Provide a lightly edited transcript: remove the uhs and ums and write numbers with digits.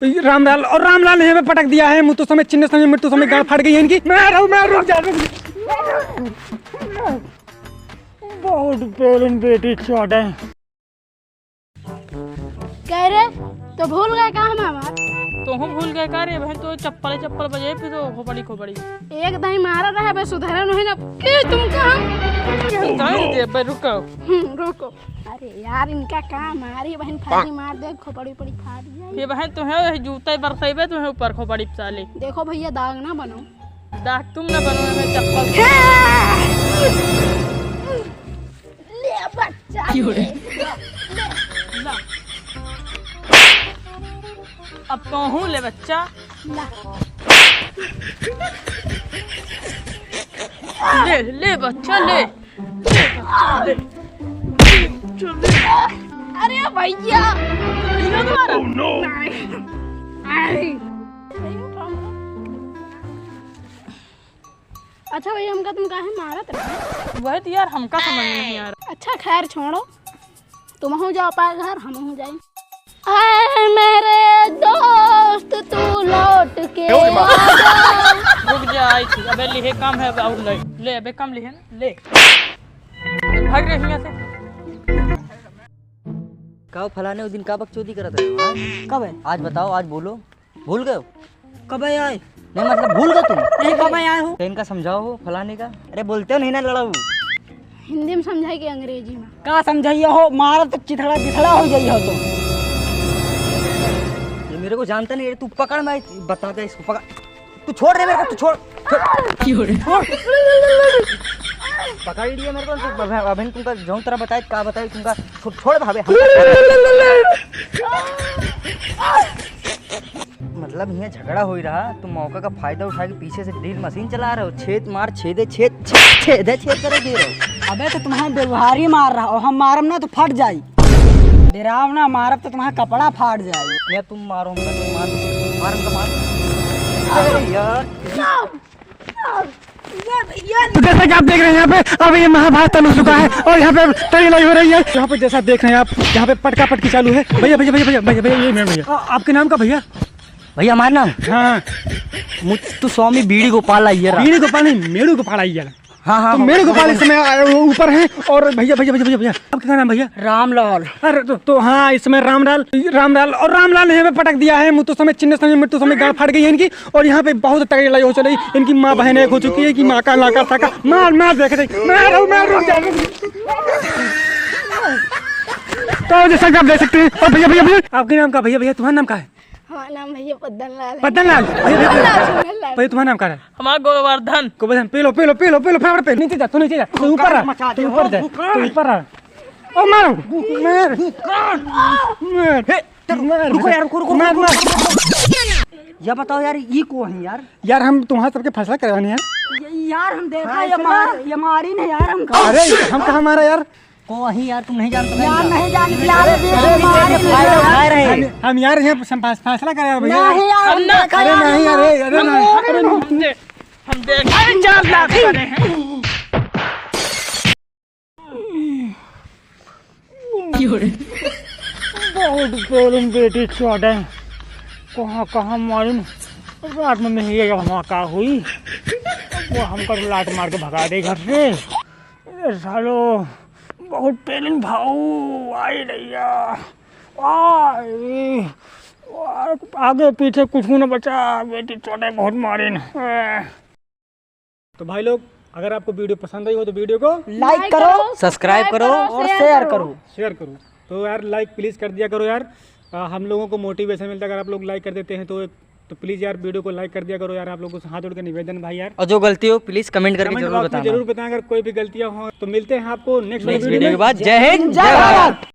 रामलाल और रामलाल ने हमें पटक दिया है। मुझ तो समय चिन्ह समय मृत्यु समय गाड़ फाड़ गई है इनकी। मैं रुक जा। बहुत पेलन बेटी चोट है। कह रहे तो भूल गए कहाँ हमारा। तो हम भूल गए का रे बहन। तो चप्पल बजे फिर तो खोपड़ी एक दही मारा रहा बस सुधारा नहीं ना कि तुम कहाँ रुको। अरे यार इनका काम मारी बहन फाड़ी मार दे खोपड़ी पड़ी फाड़ जाए। ये बहन तो है जूता बरसाइबे तो है ऊपर खोपड़ी साले। देखो भैया दाग ना बनो। दाग तुम ना बनो मैं चप्पल ले बच्चा अब कहूँ ले बच्चा ले बच्चा ले। अरे भैया अच्छा भैया हमका तुम काहे मारत रहे। वह तो यार हमका समझ नहीं यार। अच्छा खैर छोड़ो तुम हो जाओ पाए घर हम हो जाए। आए मेरे दोस्त तू लौट के रुक जा आई थी। अबे लिखे काम है और ले अबे काम लिखे ले भाग रही यहाँ से। कब फलाने उस दिन का बकचोदी करा था? कब है? आज बताओ, आज बोलो। भूल गए हो? कब आए? नहीं मतलब भूल गए तुम? नहीं कब आए हो? तो इनका समझाओ हो फलाने का। अरे बोलते हो नहीं ना लड़ाऊ। हिंदी में समझाई कि अंग्रेजी में? का समझाइए हो मारा तो चिथड़ा बिथड़ा हो जाइए हो तुम। ये मेरे को जानता नहीं। तू पकड़, मैं बता दे इसको पकड़। तू छोड़ रहे मेरे को, तू छोड़। पकड़ लिया मेरे को। अभी तुमका जो तरह बताए का बताए तुमका छोड़ भावे। मतलब यहाँ झगड़ा हो ही रहा, तुम मौका का फायदा उठा के पीछे से ड्रिल मशीन चला रहे हो। छेद मार छेदे करे दे रहे हो। अबे तो तुम्हारा व्यवहार ही मार रहा और हम मारम ना तो फट जाई। डराव ना मारब तो तुम्हारा कपड़ा फाट जाए। या तुम मारो यार। जैसा कि आप देख रहे हैं यहाँ पे अब ये महाभारत चालू हो चुका है और यहाँ पे तरी लगी हो रही है। यहाँ पे जैसा देख रहे हैं आप, यहाँ पे पटका पटकी चालू है। भैया ये मेरे भैया। आपके नाम का भैया? भैया हमारा नाम? हाँ मुत्तु स्वामी बीड़ी गोपाल अय्यर। बीड़ी गोपाल नहीं, मेरू गोपाल अय्यर। हाँ तो मेरे गोपाल इस समय ऊपर हैं। और भैया आपका क्या नाम भैया? रामलाल। अरे तो हाँ इस समय रामलाल और रामलाल ने हमें पटक दिया है। मुझ तो समय चिन्ह समय मृत्यु समय गाड़ फाड़ गई है इनकी। और यहाँ पे बहुत तगड़ी लड़ाई हो चली। इनकी माँ बहन एक हो चुकी है कि माँ का लाका थाका मार देख रही। तो जैसा कि आप देख सकते हैं। और भैया आपके नाम का? भैया तुम्हारा नाम का है? हमारा नाम भैया पद्दनलाल। भैया तुम्हारा नाम क्या है? हमारा गोवर्धन। पी लो फटाफट पे। नीचे जा, तू नीचे जा, तू ऊपर आ। ओ मारो रुको यार। या बताओ यार ये को है यार? यार हम तुम्हारा सबके फैसला करवाने यार। यार हम देखा ये मारी नहीं यार हम। अरे हम कहाँ मारा यार? को वही यार तुम नहीं जानते? यार नहीं जानते हम यार यहाँ फैसला करें भैया। हम देख 4 लाख करे हैं। बहुत पेलन बेटी चोट है। कहाँ मालूम रात में ये धमाका हुई। वो हमको लात मार के भगा दे घर से। सालो बहुत पेलन भाऊ आई रैया। आगे पीछे कुछ न बचा। बेटी चोटें बहुत मारे न। तो भाई लोग अगर आपको वीडियो पसंद आई हो तो वीडियो को लाइक करो, सब्सक्राइब करो और शेयर करो। तो यार लाइक प्लीज़ कर दिया करो यार। हम लोगों को मोटिवेशन मिलता है अगर आप लोग लाइक कर देते हैं तो प्लीज़ यार वीडियो को लाइक कर दिया करो यार। आप लोगों को हाथ जोड़ के निवेदन भाई यार। और जो गलती हो प्लीज कमेंट करके जरूर बताना। जरूर बताएं अगर कोई भी गलतियां हो। तो मिलते हैं आपको नेक्स्ट वीडियो के बाद। जय हिंद जय भारत।